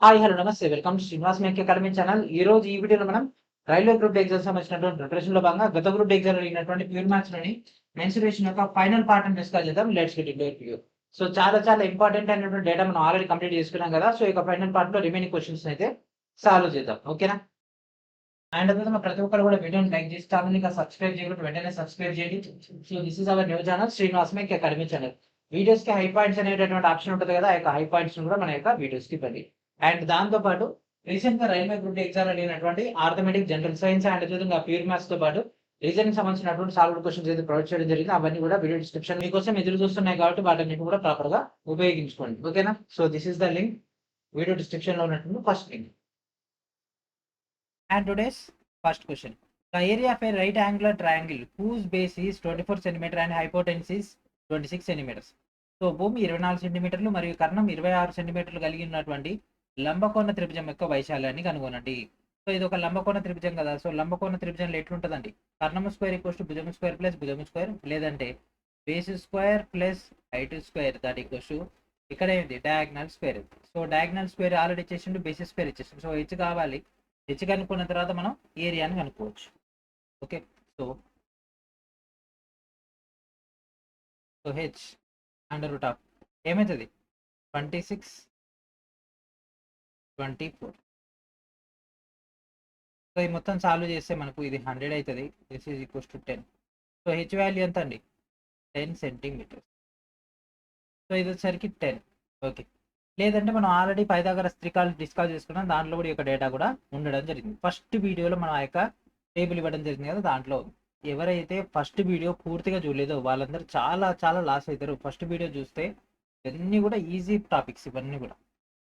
Hi hello నమస్తే welcome to Srinivas make academy channel. ఈ రోజు ఈ వీడియోలో మనం రైల్వే గ్రూప్ ఎగ్జామ్స్ సంబంధించినటువంటి ప్రిపరేషన్ లో భాగంగా గత గ్రూప్ ఎగ్జామ్ అయినటువంటి ప్యూర్ మ్యాథ్స్ లోని మెన్సురేషన్ యొక్క ఫైనల్ పార్ట్ అని డిస్కస్ చేద్దాం. Let's get into it. So చాలా ఇంపార్టెంట్ అయినటువంటి డేటా మనం ఆల్రెడీ కంప్లీట్ చేసుకున్నాం కదా. సో ఇక ఫైనల్ పార్ట్ లో రిమైనింగ్ క్వశ్చన్స్ అయితే సాల్వ్ చేద్దాం. ఓకేనా? అండ్ అదే ప్రతి ఒక్కరు కూడా వీడియోని లైక్ చేసి ఛానల్ ఇంకా సబ్స్క్రైబ్ చేయకుండా వెంటనే సబ్స్క్రైబ్ చేయండి. So this is our new channel Srinivas make academy channel. Videos కి హై పాయింట్స్ అనేటటువంటి ఆప్షన్ ఉంటుంది కదా, ఆ యొక్క హై పాయింట్స్ కూడా మన యొక్క వీడియోస్ కి ఇవ్వండి. అండ్ దాంతో పాటు రీసెంట్ గా రైల్వే గ్రూప్ ఎగ్జామ్ అడిగినటువంటి ఆర్థమెటిక్, జనరల్ సైన్స్ అండ్ విధంగా ప్యూర్ మ్యాథ్స్ తో పాటు రీజనింగ్ సంబంధించినటువంటి సాల్వ్ క్వశ్చన్స్ అయితే ప్రొవైడ్ చేయడం జరిగింది. అవన్నీ కూడా వీడియో డిస్క్రిప్షన్ మీకోసం ఎదురు చూస్తున్నాయి కాబట్టి వాటిని కూడా ప్రాపర్ గా ఉపయోగించుకోండి. ఓకేనా? So this is the link, video description లో ఉన్నటువంటి first link. And today's first question. The area of a right angular triangle whose base is 24 cm and hypotenuse is 26 cm. So భూమి 24 సెంటీమీటర్లు మరియు కర్ణం 26 సెంటీమీటర్లు కలిగి ఉన్నటువంటి లంబకోణ త్రిభుజం యొక్క వైశాల్యాన్ని కనుగొనండి. సో ఇది ఒక లంబకోణ త్రిభుజం కదా. సో లంబకోణ త్రిభుజంలో ఎట్లుంటుందండి? కర్ణము స్క్వేర్ ఈక్వల్స్ టు భుజము స్క్వేర్ ప్లస్ భుజము స్క్వేర్, లేదంటే base square plus height square that equals to ఇక్కడ ఏంటి diagonal square. So diagonal square already ఇచ్చేసిండు, బేసిస్ స్క్వేర్ ఇచ్చేసిండు. సో హెచ్ కావాలి. హెచ్ కనుక్కున్న తర్వాత మనం ఏరియాని కనుక్కోవచ్చు. Okay, so H under root of ఏమవుతుంది 26 24. సో ఈ మొత్తం సాల్వ్ చేస్తే మనకు ఇది 100 అవుతుంది. This is equals to 10. So H value ఎంత అండి? 10 సెంటీమీటర్స్. సో ఇది వచ్చేసరికి 10. ఓకే, లేదంటే మనం ఆల్రెడీ పైథాగరస్ త్రికాలు డిస్కస్ చేసుకున్నాం, దాంట్లో కూడా ఈ యొక్క డేటా కూడా ఉండడం జరిగింది. ఫస్ట్ వీడియోలో మనం ఆ యొక్క టేబుల్ ఇవ్వడం జరిగింది కదా. దాంట్లో ఎవరైతే ఫస్ట్ వీడియో పూర్తిగా చూడలేదో వాళ్ళందరూ చాలా లాస్ అవుతారు. ఫస్ట్ వీడియో చూస్తే ఇవన్నీ కూడా ఈజీ టాపిక్స్ ఇవన్నీ కూడా.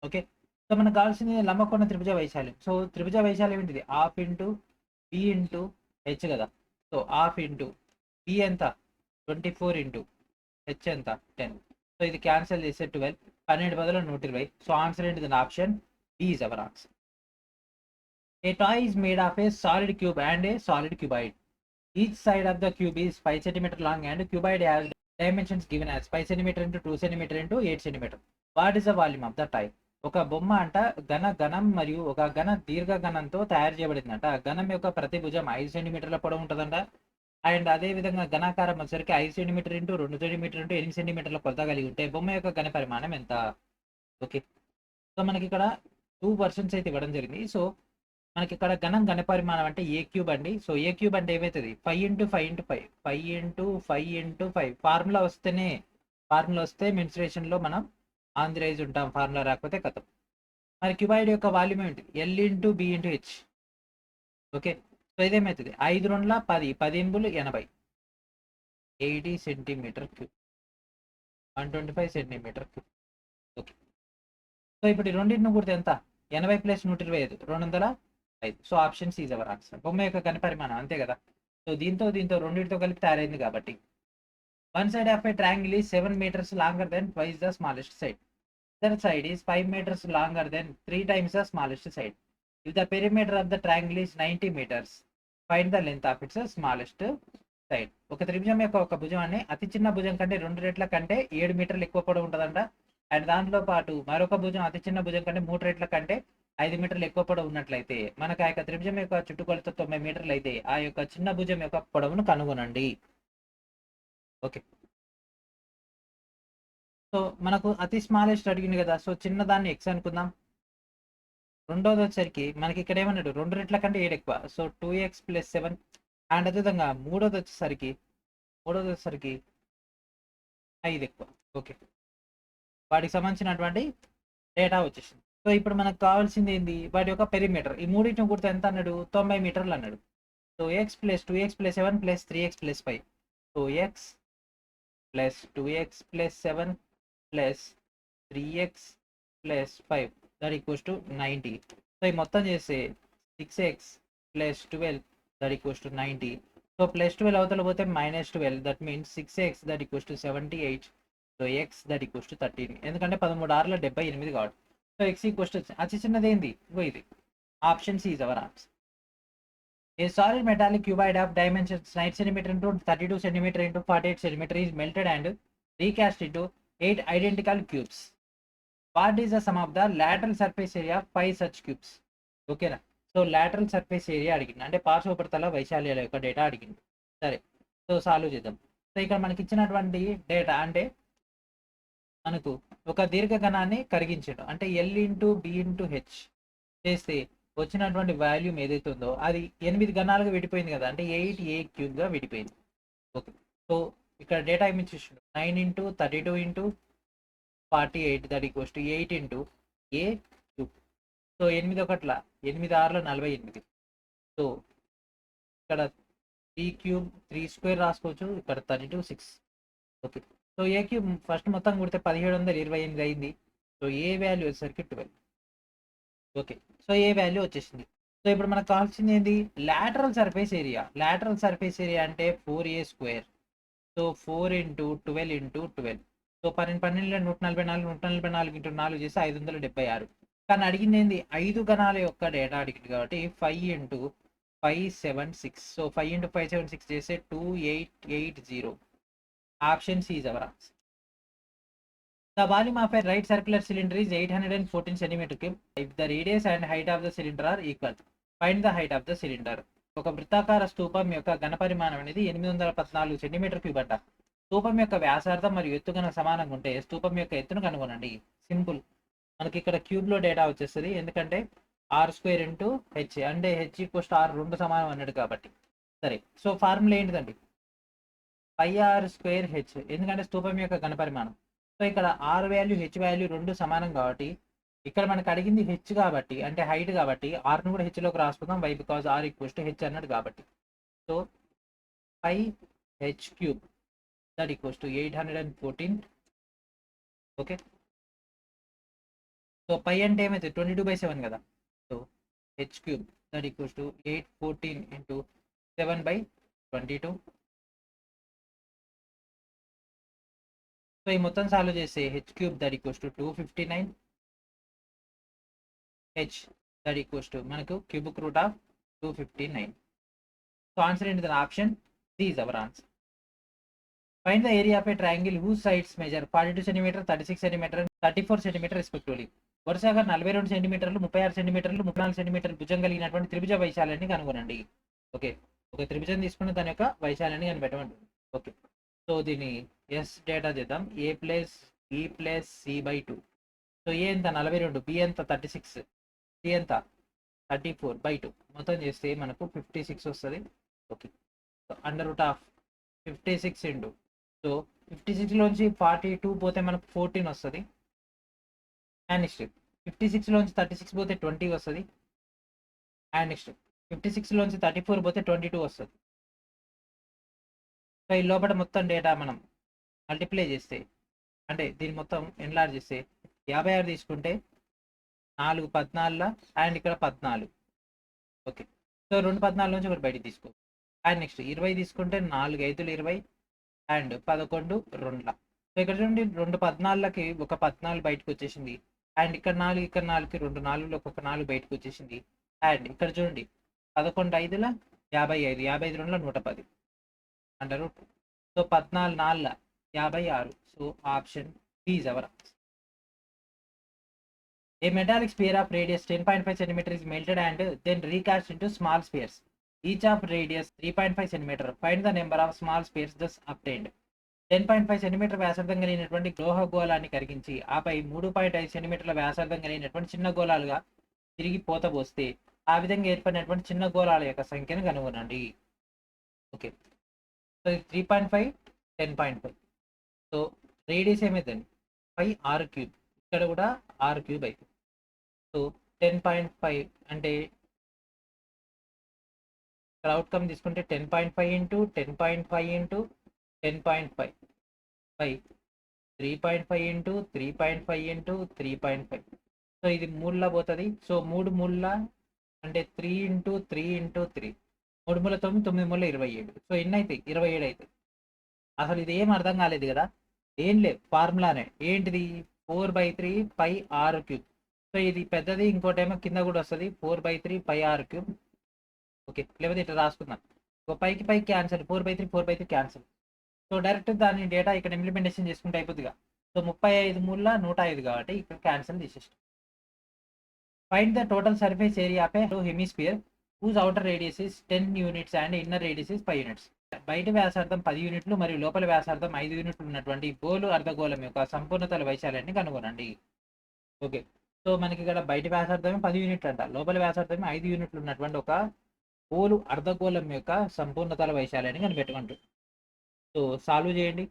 ఓకే, సో మనకు కావాల్సింది లంబకోణ త్రిభుజ వైశాల్యం. సో త్రిభుజ వైశాల్యం ఏంటిది? Half into B into H కదా. సో హాఫ్ ఇంటూ బి ఎంత 24 ఇంటూ హెచ్ ఎంత 10. సో ఇది క్యాన్సిల్ చేసే 12, 12 బదులు 120. సో ఆన్సర్ ఏంటిది? Option B is our answer. A toy is made of a solid cube and a solid cuboid. Each side of the cube is 5 cm long and cuboid has dimensions given as 5 cm into 2 cm into 8 cm. What is the volume of the toy? ఒక బొమ్మ అంట ఘనం మరియు ఒక ఘన దీర్ఘ ఘనంతో తయారు చేయబడిందంట. ఘనం యొక్క ప్రతి భుజం 5 సెంటీమీటర్ల పొడవు ఉంటుందంట. అండ్ అదే విధంగా ఘనాకారం వచ్చేసరికి 5 సెంటీమీటర్ ఇంటూ 2 సెంటీమీటర్ ఇంటూ 8 సెంటీమీటర్ల కొలత కలిగి ఉంటే బొమ్మ యొక్క ఘన పరిమాణం ఎంత? ఓకే, సో మనకి ఇక్కడ 2 వర్షన్స్ అయితే ఇవ్వడం జరిగింది. సో మనకి ఇక్కడ ఘన పరిమాణం అంటే ఏ క్యూబ్ అండి. సో ఏ క్యూబ్ అంటే ఏమవుతుంది? 5 into 5 into 5 5 into 5 into 5. Formula వస్తే మెన్సురేషన్లో మనం ఆంధ్రైజ్ ఉంటాం, ఫార్ములా రాకపోతే కథం. మరి క్యూబాయిడ్ యొక్క వాల్యూమ్ ఏంటి? L into B into H. Okay, so ఇదేమవుతుంది? 5 2 10 10 80 80 centimetre cube 125 centimetre cube. Okay, so ఇప్పుడు ఈ రెండింటిని కూడితే ఎంత? 80 plus 125 205. So option C is our answer. బొమ్మ యొక్క ఘన పరిమాణం అంతే కదా. సో దీంతో రెండింటితో కలిపి తయారైంది కాబట్టి one side of a triangle is 7 meters longer than twice the smallest side. Other side is 5 meters longer than 3 times the smallest side. If the perimeter of the triangle is 90 meters, find the length of its smallest side. ఒక త్రిభుజం యొక్క ఒక భుజాన్ని అతి చిన్న భుజం కంటే 2 రెట్ల కంటే 7 మీటర్లు ఎక్కువ పొడవు ఉంటుందంట. అండ్ దాంట్లో పాటు మరొక భుజం అతి చిన్న భుజం కంటే 3 రెట్ల కంటే 5 మీటర్లు ఎక్కువ పొడవు ఉన్నట్లయితే మనకు ఆ యొక్క త్రిభుజం యొక్క చుట్టుకొలత 9 మీటర్లు అయితే ఆ యొక్క చిన్న భుజం యొక్క పొడవును కనుగొనండి. ఓకే, సో మనకు అతి స్మాలెస్ట్ అడిగింది కదా. సో చిన్నదాన్ని ఎక్స్ అనుకుందాం. రెండోది వచ్చేసరికి మనకి ఇక్కడ ఏమన్నాడు? 2 రెట్ల కంటే 7 ఎక్కువ. So 2x + 7. అండ్ అదేవిధంగా మూడోది వచ్చేసరికి 5 ఎక్కువ. ఓకే, వాటికి సంబంధించినటువంటి డేటా వచ్చేసింది. సో ఇప్పుడు మనకు కావాల్సింది ఏంది? వాటి యొక్క పెరిమీటర్. ఈ మూడింటిని కూడితే ఎంత అన్నాడు? 90 మీటర్లు అన్నాడు. So x + 2x + 7 + 3x + 5. So x + 2x + 7 + 3x + 5 that equals to 90. So ఈ మొత్తం చేస్తే 6x + 12 that equals to 90. So +12 అవతల పోతే -12 that means 6x that equals to 78. So x that equals to 13. ఎందుకంటే 13 6 78 కాబట్టి. సో x ఈక్వల్స్ టు అతి చిన్నది ఏంది? ఇది option C is our answer. A solid metallic cuboid of dimensions 9 cm into 32 cm into 48 cm is melted and recast into 8 identical cubes. What is the sum of the lateral surface area 5 such cubes. ఓకేనా. So lateral surface area అడిగింది, అంటే పార్శ్వ ఉపరితల వైశాల్యాల యొక్క data అడిగింది. సరే, so solve చేద్దాం. So ఇక్కడ మనకి ఇచ్చినటువంటి డేటా అంటే మనకు ఒక దీర్ఘఘనాన్ని కరిగించడం అంటే L into B into H చేస్తే వచ్చినటువంటి వాల్యూమ్ ఏదైతే ఉందో అది 8 ఘనాలుగా విడిపోయింది కదా, అంటే 8a³ విడిపోయింది. ఓకే. సో ఇక్కడ డేటా ఏమి ఇచ్చేసాడు, 9 into 32 into 48 that equals to 8 into a³. So 8 ఒకట్ల 8 6 48. సో ఇక్కడ 3³ 3² రాసుకోవచ్చు, ఇక్కడ 32 6. ఓకే. సో a³ ఫస్ట్ మొత్తం కొడితే 1728 అయింది. సో ఏ వాల్యూ వచ్చేసరికి 12. ఓకే. సో ఏ వాల్యూ వచ్చేసింది. సో ఇప్పుడు మనకు కావాల్సింది ఏంది, lateral surface area. Lateral surface area అంటే 4a². So 4 into 12 into 12. So 12 144, 144 into 4 చేసి 576. కానీ అడిగింది ఏంది, 5 గణాల యొక్క డేటా అడిగింది కాబట్టి 5 ఇంటూ 576. సో 5 ఇంటూ 576 చేస్తే 2880. Option C is our answer. The volume of a right circular cylinder is 814 cm3 if the radius and height of the cylinder are equal. Find the height of the cylinder. ఒక వృత్తాకార స్తూపం యొక్క ఘనపరిమాణం అనేది 814 cm3 అంట. స్తూపం యొక్క వ్యాసార్థం మరియు ఎత్తు గన సమానంగా ఉంటే స్తూపం యొక్క ఎత్తును కనుగొనండి. సింపుల్. మనకి ఇక్కడ క్యూబ్ లో డేటా వచ్చేస్తుంది, ఎందుకంటే r² ఇంటూ హెచ్ అంటే హెచ్ ఈక్వల్స్ r రెండు సమానం అన్నాడు కాబట్టి. సరే, సో ఫార్ములా ఏంటిదండి, πr²h, ఎందుకంటే స్తూపం యొక్క ఘనపరిమాణం. సో ఇక్కడ ఆర్ వాల్యూ హెచ్ వాల్యూ రెండు సమానం కాబట్టి ఇక్కడ మనకు అడిగింది హెచ్ కాబట్టి, అంటే హైట్ కాబట్టి ఆర్ను కూడా హెచ్లోకి రాసుకుందాం, why because R equals to H అన్నాడు కాబట్టి. So 5h³ that equals to 814. Okay. So pi అంటే ఏమైతే 22/7 కదా. So h³ that equals to 814 into 7/22. So ఈ మొత్తం సాల్వ్ చేస్తే h³ that equals to 259. h that equals to మనకు cubic root of 259. So answer ఏంటి, option C is our answer. Find the area of a triangle whose sides measure 42 cm, 36 cm, 34 cm respectively. వరుసగా 42 cm, 36 cm, 34 cm భుజం కలిగినటువంటి త్రిభుజ వైశాల్యాన్ని కనుగొనండి. Okay. ఒక త్రిభుజం తీసుకుని దాని యొక్క వైశాల్యాన్ని కనిపెట్టమంటుంది. ఓకే. సో దీన్ని ఎస్ డేటా చేద్దాం, a ప్లస్ b ప్లస్ c/2. సో ఏ ఎంత 42, b ఎంత 36, c ఎంత 34/2. మొత్తం చేస్తే మనకు 56 వస్తుంది. Okay. So under root of 56 into, so 56లోంచి 42 పోతే మనకు 14 వస్తుంది. అండ్ నెక్స్ట్ 56లోంచి 36 పోతే 20 వస్తుంది. అండ్ నెక్స్ట్ 56లోంచి 34 పోతే 22 వస్తుంది. సో ఈ లోపల మొత్తం డేటా మనం మల్టిప్లై చేస్తే, అంటే దీన్ని మొత్తం ఎన్లార్జ్ చేస్తే 56 తీసుకుంటే 4 14 అండ్ ఇక్కడ 14. ఓకే. సో 2 14 నుంచి ఒకటి బయటికి తీసుకో. అండ్ నెక్స్ట్ 20 తీసుకుంటే 4 5 20 అండ్ 11 2. సో ఇక్కడ చూడండి 2 14లకి ఒక 14 బయటకు వచ్చేసింది. అండ్ ఇక్కడ 4 ఇక్కడ 4కి 2 4లోకి ఒక 4 బయటకు వచ్చేసింది. అండ్ ఇక్కడ చూడండి 11 5 55, 55 2 110 under root. So 14 4 56. So option B is our answer. A metallic sphere of radius 10.5 cm is melted and then recast into small spheres, each of radius 3.5 cm. Find the number of small spheres thus obtained. 10.5 cm వ్యాసార్థం కలిగినటువంటి లోహ గోళాన్ని కరిగించి ఆపై 3.5 cm వ్యాసార్థం కలిగినటువంటి చిన్న గోళాలుగా తిరిగి పోతపోస్తే ఆ విధంగా ఏర్పడినటువంటి చిన్న గోళాల యొక్క సంఖ్యను కనుగొనండి. ఓకే. సో 3.5 10.5. సో రేడియస్ ఏమైందండి 5r³ ఇక్కడ కూడా r³ అవుతుంది. సో 10.5 అంటే ఇక్కడ అవుట్కమ్ తీసుకుంటే 10.5 into 10.5 into 10.5 by 3.5 into 3.5 into 3.5. So ఇది 3లా పోతుంది. సో 3 3ల అంటే 3 ఇంటూ 3 ఇంటూ 3, 3 3 9, 9 3 27. సో ఎన్ని అవుతాయి 27 అవుతాయి. అసలు ఇది ఏం అర్థం కాలేదు కదా, ఏం లేదు ఫార్ములానే ఏంటిది 4/3 πr³. సో ఇది పెద్దది, ఇంకోటేమో కింద కూడా వస్తుంది 4/3 πr³. ఓకే. లేకపోతే ఇట్లా రాసుకుందాం, పైకి క్యాన్సల్, 4/3 4/3 క్యాన్సల్. సో డైరెక్ట్ దాని డేటా ఇక్కడ ఇంప్లిమెంటేషన్ చేసుకుంటే అయిపోతుందిగా. సో 35 మూల 105 కాబట్టి ఇక్కడ క్యాన్సిల్ చేసేస్తాం. Find the total surface area of A hemisphere whose outer radius is 10 units and inner radius is 5 units. బయట వ్యాసార్థం 10 యూనిట్లు మరియు లోపల వ్యాసార్థం 5 యూనిట్లు ఉన్నటువంటి గోలు అర్ధగోళం యొక్క సంపూర్ణతల వైశాల్యాన్ని కనుగొనండి. ఓకే, సో మనకి ఇక్కడ బయట వ్యాసార్థమే 10 యూనిట్లు అంట, లోపల వ్యాసార్థమే 5 యూనిట్లు ఉన్నటువంటి ఒక గోలు అర్ధగోళం యొక్క సంపూర్ణతల వైశాల్యాన్ని కనిపెట్టుకుంటాం. సో సాల్వ్ చేయండి.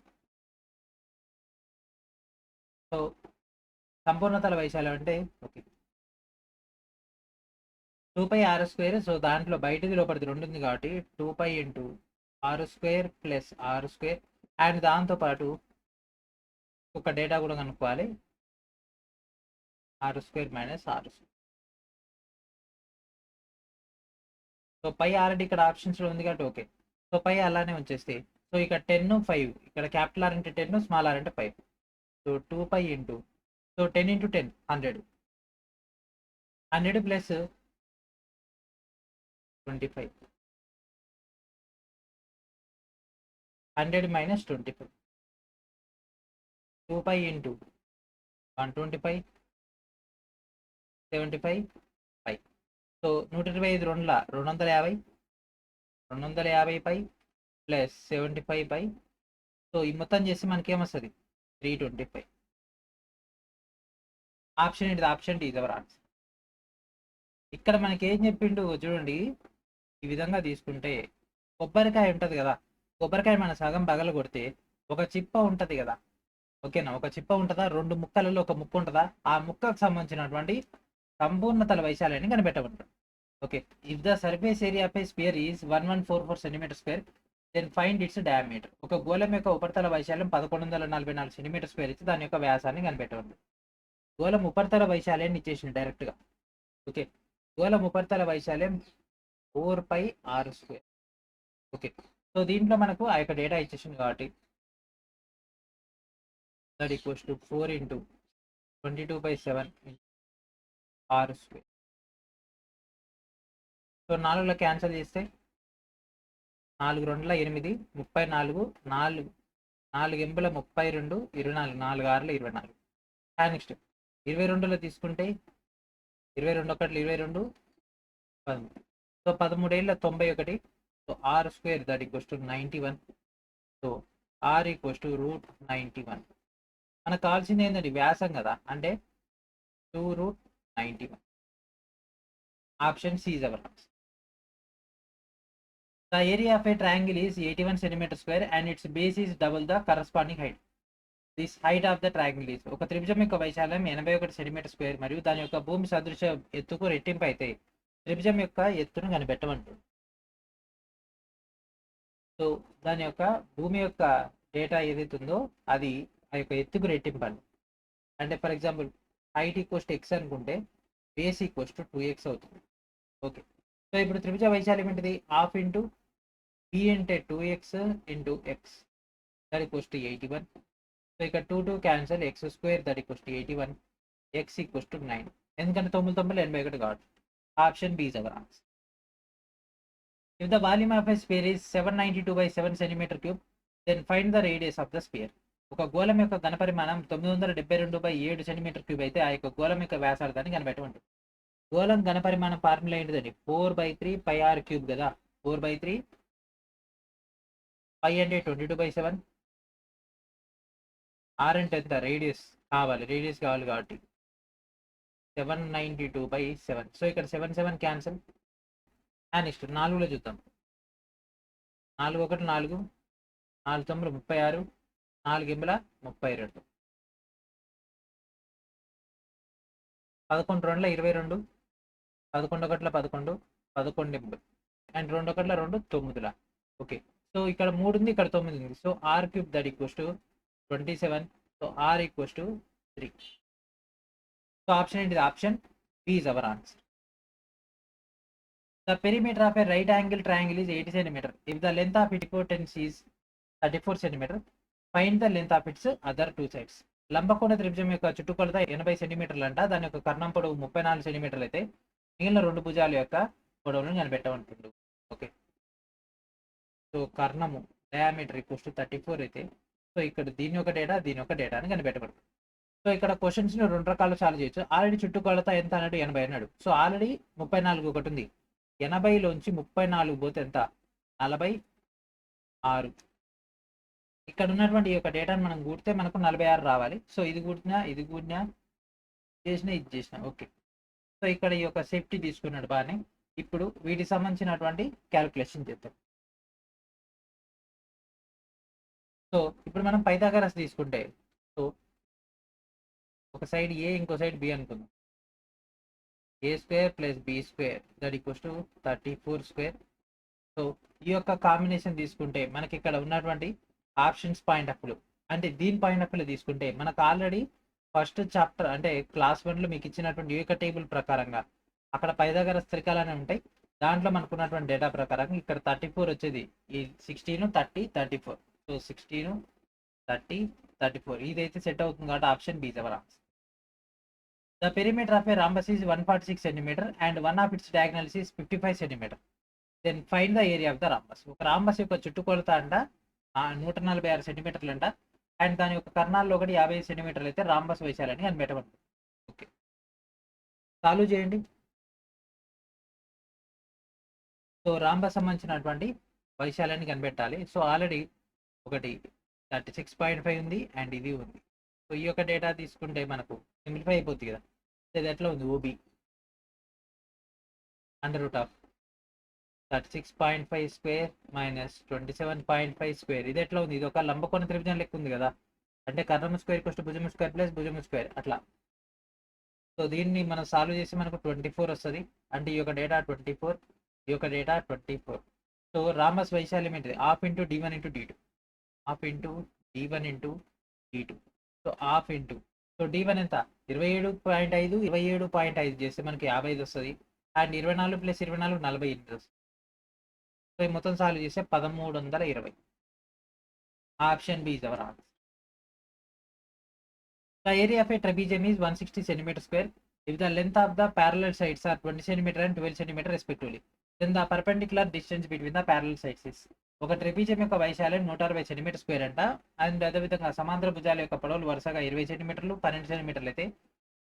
సో సంపూర్ణతల వైశాల్యం అంటే ఓకే 2πr². సో దాంట్లో బయటది లోపలిది 2 ఉంది కాబట్టి 2π × r² + r². అండ్ దాంతోపాటు ఒక డేటా కూడా కనుక్కోవాలి, r² - r². సో π ఆల్రెడీ ఇక్కడ ఆప్షన్స్లో ఉంది కాబట్టి ఓకే. సో π అలానే వచ్చేస్తే సో ఇక్కడ 10 5, ఇక్కడ క్యాపిటల్ R అంటే 10, స్మాల్ r అంటే 5. So 2π × so 10 × 10 100 + 25 100 - 25 2π × 125 75 π. సో 125 2 250 250 π + 75 π. సో ఈ మొత్తం చేసి మనకి ఏమొస్తుంది 325. ఆప్షన్ ఏంటిది? Option D is our answer. ఇక్కడ మనకి ఏం చెప్పిండు చూడండి, ఈ విధంగా తీసుకుంటే కొబ్బరికాయ ఉంటుంది కదా, కొబ్బరికాయ మన సగం పగల కొడితే ఒక చిప్ప ఉంటుంది కదా, ఓకేనా, ఒక చిప్ప ఉంటుందా, 2 ముక్కలలో ఒక ముక్క ఉంటుందా, ఆ ముక్కకు సంబంధించినటువంటి సంపూర్ణతల వైశాల్యాన్ని కనిపెట్టబడతాం. Okay, if the surface area of a sphere is 1144 cm², then find its diameter. ఒక గోళం యొక్క ఉపరితల వైశాల్యం 1144 cm² ఇచ్చి దాని యొక్క వ్యాసాన్ని కనిపెట్టబడతాం. గోళం ఉపరితల వైశాల్యాన్ని ఇచ్చేసింది డైరెక్ట్గా. ఓకే, గోళం ఉపరితల వైశాల్యం 4πr². ఓకే, సో దీంట్లో మనకు ఆ యొక్క డేటా ఇచ్చేసింది కాబట్టి that equals to 4 × 22/7 r². So 4లో క్యాన్సిల్ చేస్తే 4 2 8 34 4 4 ఎంబుల 32 24 4 6 24. నెక్స్ట్ 22లో తీసుకుంటే 22 1 22 13. సో 13 ఏళ్ళ 91. So r² that equals to 91. So r equals to √91. మనకు కావాల్సింది ఏంటంటే వ్యాసం కదా, అంటే 2√91. Option C is our answer. The area of a triangle is 81 cm² and its base is double the corresponding height. This height of the triangle is. ఒక త్రిభుజం యొక్క వైశాల్యం 81 cm² మరియు దాని యొక్క భూమి సదృశ ఎత్తుకు రెట్టింపు అయితే త్రిభుజం యొక్క ఎత్తును కనిపెట్టమంటుంది. సో దాని యొక్క భూమి యొక్క డేటా ఏదైతే ఉందో అది ఆ యొక్క ఎత్తుకు రెట్టింపండి. అంటే for example height equals to x అనుకుంటే బేస్ ఈక్వల్స్ టు 2x అవుతుంది. ఓకే, సో ఇప్పుడు త్రిభుజ వైశాల్యం ఏంటిది? హాఫ్ ఇంటూ b అంటే 2x × x that equals to 81. So ఇక్కడ 2 2 cancel, x² that equals to 81, x equals to 9. ఎందుకంటే 9 9 81 కాబట్టి option B is our answer. If the volume of a sphere is 792/7 cm³, then find the radius of the sphere. ఒక గోళం యొక్క ఘనపరిమాణం 972/7 cm³ అయితే ఆ యొక్క గోళం యొక్క వ్యాసార్థాన్ని కనిపెట్టమంటుంది. గోళం ఘనపరిమాణం ఫార్ములా ఏంటిదండి? 4/3 πr³ కదా, 4/3 π అంటే 22/7, r అంటే ఎంత? రేడియస్ కావాలి కాబట్టి 792/7. సో ఇక్కడ 7 7 క్యాన్సల్. నెక్స్ట్ 4లో చూద్దాం. 4 1 4 4 9 36 4 8 32 11 2 22 11 1 11 11 8 అండ్ 2 1 2 9. ఓకే, సో ఇక్కడ 3 ఉంది, ఇక్కడ 9 ఉంది. So r³ that equals to 27. So r equals to 3. So option ఏంటిది? Option B is our answer. The perimeter of a right angle triangle is 80 cm. If the length of its hypotenuse is 34 cm, find the length of its other two sides. లంబకోణ త్రిభుజం యొక్క చుట్టుకొలత 80 సెంటీమీటర్లు అంట. దాని యొక్క కర్ణం పొడవు 34 సెంటీమీటర్లు అయితే మిగిలిన 2 భుజాల యొక్క పొడవును కనిపెట్టమంటుండు. ఓకే, సో కర్ణము డయామీటర్ ఈక్వల్స్ టు 34 అయితే సో ఇక్కడ దీని ఒక డేటా అని కనిపెట్టబడు. సో ఇక్కడ క్వశ్చన్స్ ని 2 రకాలు సాల్వ్ చేయొచ్చు. ఆల్రెడీ చుట్టుకొలత ఎంత అన్నాడు? 80 అన్నాడు. సో ఆల్రెడీ 34 ఒకటి ఉంది. 80లోంచి 34 పోతే ఎంత? 46. ఇక్కడ ఉన్నటువంటి ఈ యొక్క డేటాను మనం కూడితే మనకు 46 రావాలి. సో ఇది కూడినా ఇది చేసిన ఓకే. సో ఇక్కడ ఈ యొక్క సేఫ్టీ తీసుకున్నాడు బాగానే. ఇప్పుడు వీటికి సంబంధించినటువంటి క్యాలిక్యులేషన్ చేద్దాం. సో ఇప్పుడు మనం పైథాగరస్ తీసుకుంటే, సో ఒక సైడ్ ఏ ఇంకో సైడ్ బి అనుకుందాం. a² + b² = 34². సో ఈ యొక్క కాంబినేషన్ తీసుకుంటే మనకి ఇక్కడ ఉన్నటువంటి ఆప్షన్స్ పాయింట్ ఆఫ్ వ్యూ అంటే దీని పాయింట్ ఆఫ్ వ్యూ తీసుకుంటే మనకు ఆల్రెడీ ఫస్ట్ చాప్టర్ అంటే క్లాస్ 1లో మీకు ఇచ్చినటువంటి యొక్క టేబుల్ ప్రకారంగా అక్కడ పైథాగరస్ త్రికాలనే ఉంటాయి. దాంట్లో మనకు ఉన్నటువంటి డేటా ప్రకారం ఇక్కడ 34 వచ్చేది. ఈ 16 30 34. సో 16 30 34 ఇదైతే సెట్ అవుతుంది కాబట్టి option B is our answer. The perimeter of a rhombus is 146 cm and one of its diagonals is 55 cm. Then find the area of the rhombus. ఒక రాంబస్ యొక్క చుట్టుకొలత అంట 146 సెంటీమీటర్లు అంట. అండ్ దాని యొక్క కర్ణాల్లో ఒకటి 50 సెంటీమీటర్లు అయితే రాంబస్ వైశాల్యాన్ని కనిపెట్టబడుతుంది. ఓకే, సాల్వ్ చేయండి. సో రాంబస్ సంబంధించినటువంటి వైశాల్యాన్ని కనిపెట్టాలి. సో ఆల్రెడీ ఒకటి 36.5 ఉంది అండ్ ఇది ఉంది. సో ఈ యొక్క డేటా తీసుకుంటే మనకు సింప్లిఫై అయిపోతుంది కదా. ఇది ఎట్లా ఉంది? ఓబి √36.5² - 27.5². ఇది ఎట్లా ఉంది? ఇది ఒక లంబకోణ త్రిభుజం లెక్క ఉంది కదా. అంటే కర్ణము స్క్వేర్ = భుజము స్క్వేర్ + భుజము స్క్వేర్ అట్లా. సో దీన్ని మనం సాల్వ్ చేసి మనకు 24 వస్తుంది. అంటే ఈ యొక్క డేటా 24, ఈ యొక్క డేటా 24. సో రాంబస్ వైశాల్యం ఏంటిది? ½ × d1 × d2, ½ × d1 × d2. So ½ into, so d1 ఎంత? 27.5, 27.5 చేస్తే మనకి 55 వస్తుంది. అండ్ 24 + 24 48 వస్తుంది. సో ఈ మొత్తం సాల్వ్ చేస్తే 1320. Option B is our answer. The area of a trapezium is 160 cm². If the length of the parallel sides are 20 cm and 12 cm respectively, then the perpendicular distance between the parallel sides is. ఒక trapezium యొక్క వైశాల్యం 160 cm² అంట. And అదేవిధంగా సమాంతర భుజాల యొక్క పొడవులు వరుసగా 20 సెంటీమీటర్లు 12 సెంటీమీటర్లు అయితే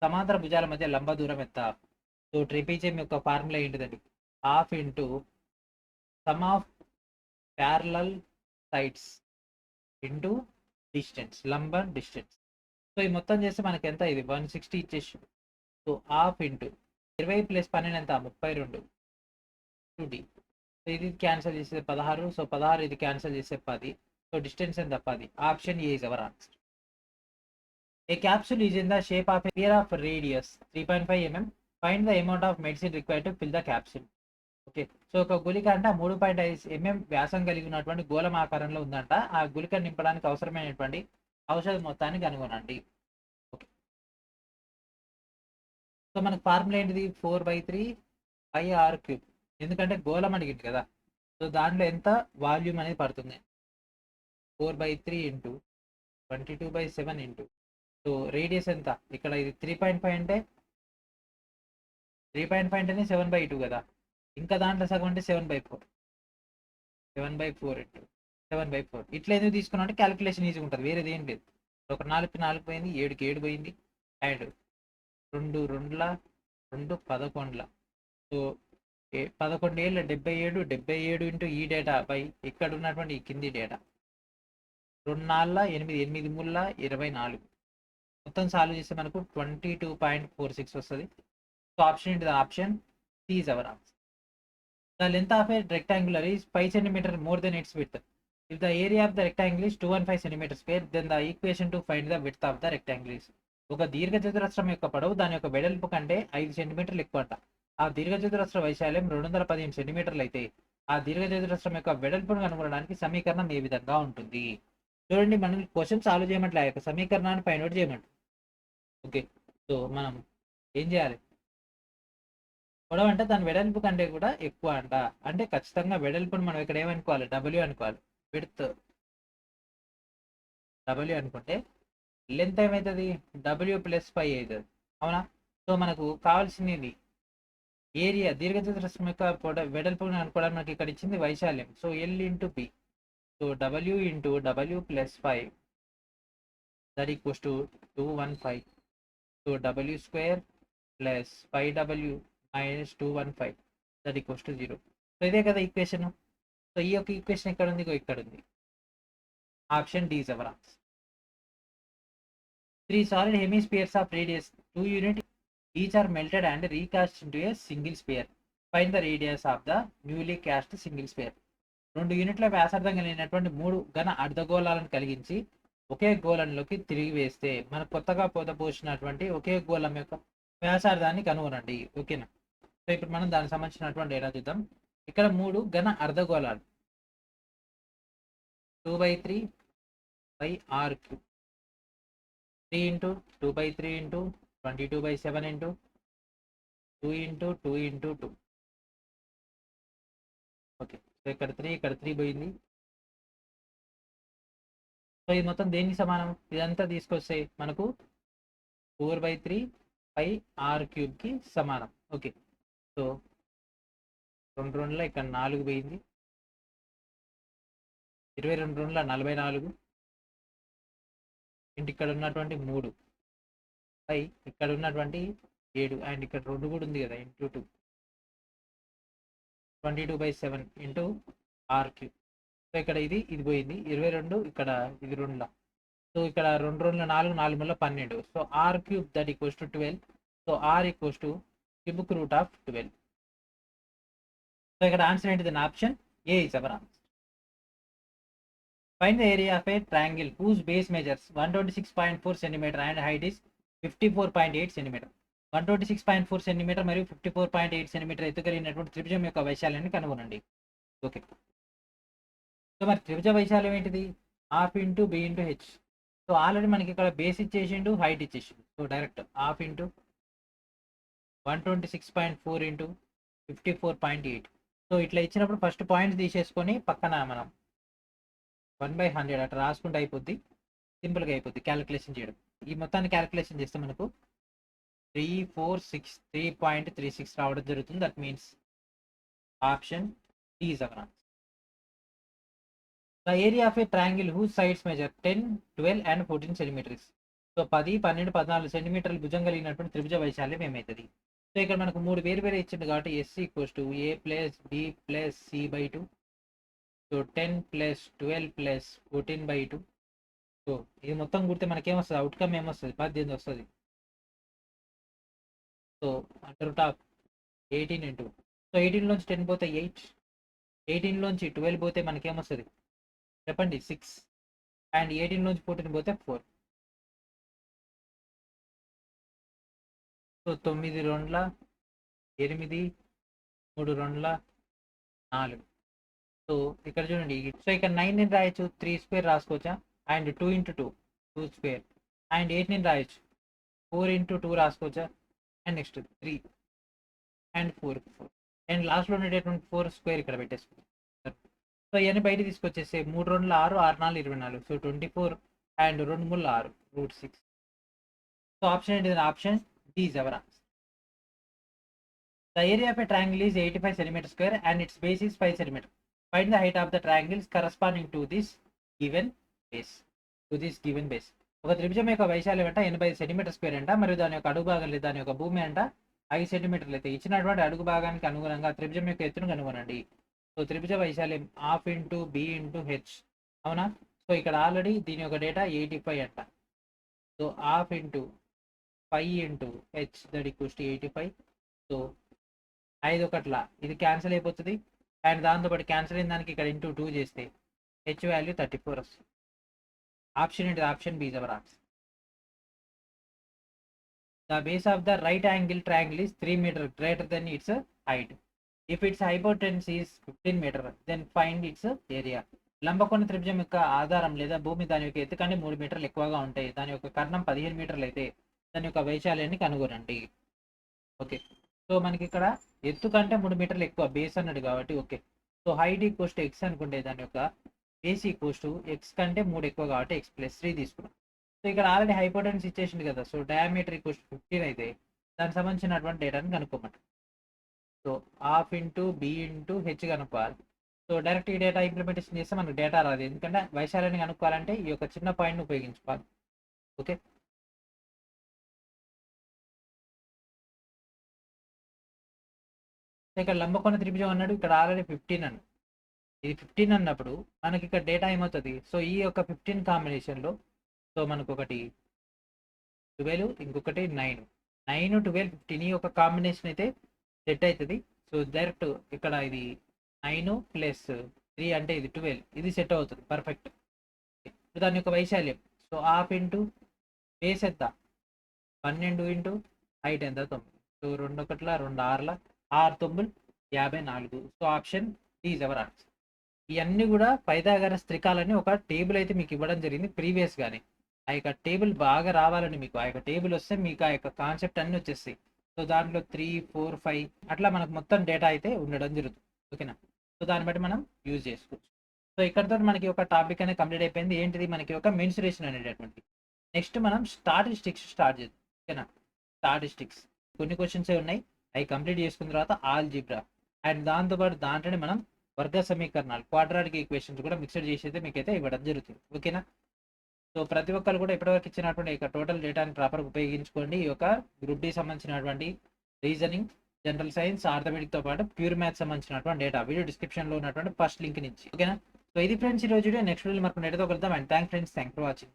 సమాంతర భుజాల మధ్య లంబ దూరం ఎంత? సో ట్రెపీజియం యొక్క ఫార్ములా ఏంటిదండి? ½ into some of parallel sides into distance, లంబ డిస్టెన్స్. సో ఈ మొత్తం చేస్తే మనకి ఎంత? ఇది 160 ఇచ్చేసి. సో ½ ఇంటూ 20 + 12 ఎంత? 32 2d. సో ఇది క్యాన్సిల్ చేస్తే 16. సో 16 ఇది క్యాన్సిల్ చేస్తే 10. సో డిస్టెన్స్ ఎంత? 10. Option A is our answer. A capsule is in the shape of sphere of radius 3.5 mm. Find the amount of medicine required to fill the capsule. Okay, so ఒక గుళిక అంటే 3.5 mm వ్యాసం కలిగి ఉన్నటువంటి గోళం ఆకారంలో ఉందంట. ఆ గుళిక నింపడానికి అవసరమైనటువంటి ఔషధ మొత్తాన్ని కనుగొనండి. ఓకే, సో మనకు ఫార్ములా ఏంటిది? 4/3 ఎందుకంటే గోళం అడిగింది కదా. సో దాంట్లో ఎంత వాల్యూమ్ అనేది పడుతుంది? 4/3 ఇంటూ 22/7 ఇంటూ, సో రేడియస్ ఎంత? ఇక్కడ ఇది 3.5 అంటే 3.5 అంటేనే 7/2 కదా. ఇంకా దాంట్లో సగం అంటే 7/4 ఇంటూ 7/4. ఇట్లా ఎందుకు తీసుకున్నాం అంటే క్యాలిక్యులేషన్ ఈజీగా ఉంటుంది, వేరేది ఏం లేదు. ఒక 4కి 4 పోయింది, 7కి 7 పోయింది. అండ్ 2 2 11. సో 11 ఏళ్ళ 77 77 ఇంటూ ఈ డేటా బై ఇక్కడ ఉన్నటువంటి ఈ కింది డేటా 2 4 8 8 3 24. మొత్తం సాల్వ్ చేస్తే మనకు 22.46 వస్తుంది. సో ఆప్షన్ ఏంటిది? Option C is our answer. The length of a rectangular is 5 cm more than its width. If the area of the rectangle is 215 cm², then the equation to find the width of the rectangle is. ఒక దీర్ఘ చతురస్రం యొక్క పొడవు దాని యొక్క వెడల్పు కంటే 5 సెంటీమీటర్లు ఎక్కువ అంట. ఆ దీర్ఘ చతురస్ర వైశాల్యం 215 సెంటీమీటర్లు అయితే ఆ దీర్ఘ చతురస్రం యొక్క వెడల్పును కనుగొనడానికి సమీకరణం ఏ విధంగా ఉంటుంది? చూడండి, మనం క్వశ్చన్ సాల్వ్ చేయమంటే ఆ యొక్క సమీకరణాన్ని ఫైండ్ అవుట్ చేయమంటారు. ఓకే, సో మనం ఏం చేయాలి? పొడవు అంటే దాని వెడల్పు కంటే కూడా ఎక్కువ అంట. అంటే ఖచ్చితంగా వెడల్పును మనం ఇక్కడ ఏమనుకోవాలి? W అనుకోవాలి. విడ్త్ W అనుకుంటే లెంత్ ఏమవుతుంది? W + 5 అవుతుంది. అవునా? సో మనకు కావాల్సినది ఏరియా, దీర్ఘచతురస్రం యొక్క వెడల్పును అనుకోవడానికి మనకి ఇక్కడ ఇచ్చింది వైశాల్యం. So L × B. So W × W + 5 that equals to 215. So W square plus 5w minus 215 that equals to 0. So ఇదే కదా ఈక్వేషన్. సో ఈ యొక్క ఈక్వేషన్ ఎక్కడ ఉంది? ఇక్కడ ఉంది. Option D is our answer. 3 solid hemispheres of radius 2 unit each are melted and recast into a single sphere. Find the radius of the newly cast single sphere. 2 యూనిట్ల వ్యాసార్థం కలిగినటువంటి 3 ఘన అర్ధగోళాలను కలిగించి ఒకే గోళంలోకి తిరిగి వేస్తే మన కొత్తగా పోసినటువంటి ఒకే గోళం యొక్క వ్యాసార్థాన్ని కనుగొనండి. ఓకేనా? సో ఇప్పుడు మనం దానికి సంబంధించినటువంటి డేటా చూద్దాం. ఇక్కడ 3 ఘన అర్ధగోళాలు 2/3/r³ 3 into 2/3 into 22/7 into 2 into 2 into 2. Okay. So ఇక్కడ 3 పోయింది. సో ఇది మొత్తం దేనికి సమానం? ఇదంతా తీసుకొస్తే మనకు 4/3/r³ కి సమానం. ఓకే. సో 2 2 ఇక్కడ 4 పోయింది. 22 2 44 ఇంటి ఇక్కడ ఉన్నటువంటి 3 బై ఇక్కడ ఉన్నటువంటి 7 అండ్ ఇక్కడ 2 కూడా ఉంది కదా ఇంటూ 2 22/7 ఇంటూ r³. సో ఇక్కడ ఇది పోయింది 22 ఇక్కడ ఇది 2. సో ఇక్కడ 2 2 4 4 మూల 12. So r³ that equals to 12. So r equals to cubic root of 12. So ఇక్కడ ఆన్సర్ ఏంటిది? Option A is our answer. Find the area of a triangle whose base measures 126.4 cm and height is 54.8 cm. 126.4 cm మరియు 54.8 cm ఎత్తు కలిగినటువంటి త్రిభుజం యొక్క వైశాల్యాన్ని కనుగొనండి. Okay. So మరి త్రిభుజ వైశాల్యం ఏంటిది? Half into B into H. So already మనకి ఇక్కడ బేస్ ఇచ్చేసిండు, హైట్ ఇచ్చేసిండు. So direct half into 126.4 into 54.8. So ఇట్లా ఇచ్చినప్పుడు ఫస్ట్ పాయింట్స్ తీసేసుకొని పక్కన మనం 1/100 అట్లా రాసుకుంటే అయిపోద్ది. సింపుల్గా అయిపోద్ది క్యాలిక్యులేషన్ చేయడం. ఈ మొత్తాన్ని క్యాలిక్యులేషన్ చేస్తే మనకు 3.36 రావడం జరుగుతుంది. That means option D is our answer. The area of a triangle whose sides measure 10, 12 and 14 cm. So 10, 12, 14 సెంటీమీటర్ల భుజం కలిగినటువంటి త్రిభుజ వైశాల్యం ఏమవుతుంది? సో ఇక్కడ మనకు 3 వేరు ఇచ్చింది కాబట్టి ఎస్ ఈక్వల్స్ టు a ప్లస్ b ప్లస్ c/2. So 10 plus 12 plus 14/2. So ఇది మొత్తం కూడితే మనకేమొస్తుంది? అవుట్కమ్ ఏమొస్తుంది? 18 వస్తుంది. సో √18 ఇంటూ, సో 18లోంచి 10 పోతే 8, 18లోంచి 12 పోతే మనకేమొస్తుంది చెప్పండి? 6 అండ్ 18లోంచి 14 పోతే 4. సో 9 2 8 3 2 4. సో ఇక్కడ చూడండి. సో ఇక్కడ 9 ని రాయొచ్చు, 3² రాసుకోవచ్చా? And 2 into 2 2². అండ్ 8 ని రాయొచ్చు, 4 into 2 రాసుకోవచ్చా? అండ్ నెక్స్ట్ 3 అండ్ 4 అండ్ లాస్ట్లో ఉండేటటువంటి 4² ఇక్కడ పెట్టేసుకోవచ్చు. సో ఇవన్నీ బయట తీసుకొచ్చేస్తే 3 2 6 6 4 24. So 24 and 2 3 6 √6. సో ఆప్షన్ ఏంటిది? Option D is our answer. The area of a triangle is 85 cm² and its base is 5 cm. Find the height of the triangles corresponding to this given base. ఒక త్రిభుజం యొక్క వైశాల్యం అంట 85 cm² అంట, మరియు దాని యొక్క అడుగు భాగం లేదా దాని యొక్క భూమి అంట 5 cm అయితే ఇచ్చినటువంటి అడుగు భాగానికి అనుగుణంగా త్రిభుజం యొక్క ఎత్తును కనుగొనండి. సో త్రిభుజ వైశాల్యం half into B into H. అవునా? సో ఇక్కడ ఆల్రెడీ దీని యొక్క డేటా 85 అంట. So half into 5 into H that equals to 85. So 5 1 ఇది క్యాన్సిల్ అయిపోతుంది. అండ్ దాంతోపాటు క్యాన్సిల్ అయిన దానికి ఇక్కడ ఇంటూ 2 చేస్తే హెచ్ వాల్యూ 34 వస్తుంది. ఆప్షన్ ఏంటి? Option B is our answer. The base of the right angle triangle is 3 meter greater than its height. If its hypotenuse is 15 meter, then find its area. లంబకోణ త్రిభుజం యొక్క ఆధారం లేదా భూమి దాని యొక్క ఎత్తు కంటే 3 మీటర్లు ఎక్కువగా ఉంటాయి. దాని యొక్క కర్ణం 15 మీటర్లు అయితే దాని యొక్క వైశాల్యాన్ని కనుగొనండి. ఓకే. సో మనకి ఇక్కడ ఎత్తు కంటే 3 మీటర్లు ఎక్కువ బేస్ అన్నాడు కాబట్టి okay. So height equals to X అనుకుంటే దాని యొక్క బేస్ ఈక్వల్స్ టు ఎక్స్ కంటే 3 ఎక్కువ కాబట్టి x + 3 తీసుకున్నాం. సో ఇక్కడ ఆల్రెడీ హైపోటెన్స్ ఇచ్చేసింది కదా. సో డయామీటర్ ఈక్వల్స్ టు 15 అయితే దానికి సంబంధించినటువంటి డేటాని కనుక్కోమంట. So half into B into H కనుక్కోవాలి. సో డైరెక్ట్ ఈ డేటా ఇంప్లిమెంటేషన్ చేస్తే మనకు డేటా రాదు, ఎందుకంటే వైశాల్యాన్ని కనుక్కోవాలంటే ఈ యొక్క చిన్న పాయింట్ని ఉపయోగించుకోవాలి. ఓకే. ఇక్కడ లంబకోణ త్రిభుజం అన్నాడు, ఇక్కడ ఆల్రెడీ 15 అన్నాడు. ఇది 15 అన్నప్పుడు మనకి ఇక్కడ డేటా ఏమవుతుంది? సో ఈ యొక్క 15 కాంబినేషన్లో సో మనకు ఒకటి 12, ఇంకొకటి 9, 9, 12, 15 ఈ యొక్క కాంబినేషన్ అయితే సెట్ అవుతుంది. సో డైరెక్ట్ ఇక్కడ ఇది 9 + 3 అంటే ఇది 12, ఇది సెట్ అవుతుంది పర్ఫెక్ట్. దాని యొక్క వైశాల్యం సో హాఫ్ ఇంటూ బేస్ ఎంత 12 ఇంటూ హైట్ ఎంత 9. So 2 1 2 6 6 9 54. So option D is our answer. ఇవన్నీ కూడా పైథాగరస్ త్రికాలని ఒక టేబుల్ అయితే మీకు ఇవ్వడం జరిగింది ప్రీవియస్ గానే. ఆ యొక్క టేబుల్ బాగా రావాలని మీకు ఆ యొక్క టేబుల్ వస్తే మీకు ఆ యొక్క కాన్సెప్ట్ అన్ని వచ్చేస్తాయి. సో దాంట్లో 3 4 5 అట్లా మనకు మొత్తం డేటా అయితే ఉండడం జరుగుతుంది. ఓకేనా? సో దాన్ని బట్టి మనం యూజ్ చేసుకోవచ్చు. సో ఇక్కడతో మనకి ఒక టాపిక్ అనేది కంప్లీట్ అయిపోయింది. ఏంటిది? మనకి ఒక మెన్సురేషన్ అనేటటువంటి. నెక్స్ట్ మనం స్టాటిస్టిక్స్ స్టార్ట్ చేద్దాం. ఓకేనా? స్టాటిస్టిక్స్ కొన్ని క్వశ్చన్స్ ఉన్నాయి, అవి కంప్లీట్ చేసుకున్న తర్వాత ఆల్జీబ్రా అండ్ దాంతోపాటు దాంట్లోనే మనం వర్గ సమీకరణాలు క్వాడ్రాటిక్ ఈక్వేషన్స్ కూడా మిక్స్డ్ చేసి అయితే మీకైతే ఇవ్వడం జరుగుతుంది. ఓకేనా? సో ప్రతి ఒక్కరు కూడా ఇప్పటివరకు ఇచ్చినటువంటి ఈ టోటల్ డేటాని ప్రాపర్గా ఉపయోగించుకోండి. ఈ యొక్క గ్రూప్ డి సంబంధించినటువంటి రీజనింగ్, జనరల్ సైన్స్, ఆర్థమెటిక్తో పాటు ప్యూర్ మ్యాథ్స్ సంబంధించినటువంటి డేటా వీడియో డిస్క్రిప్షన్లో ఉన్నటువంటి ఫస్ట్ లింక్ నుంచి. ఓకేనా? సో ఇది ఫ్రెండ్స్ ఈ రోజు వీడియో. నెక్స్ట్ వీడియో మనకు నెట్తో కలుద్దాం. And thank friends, thank for watching.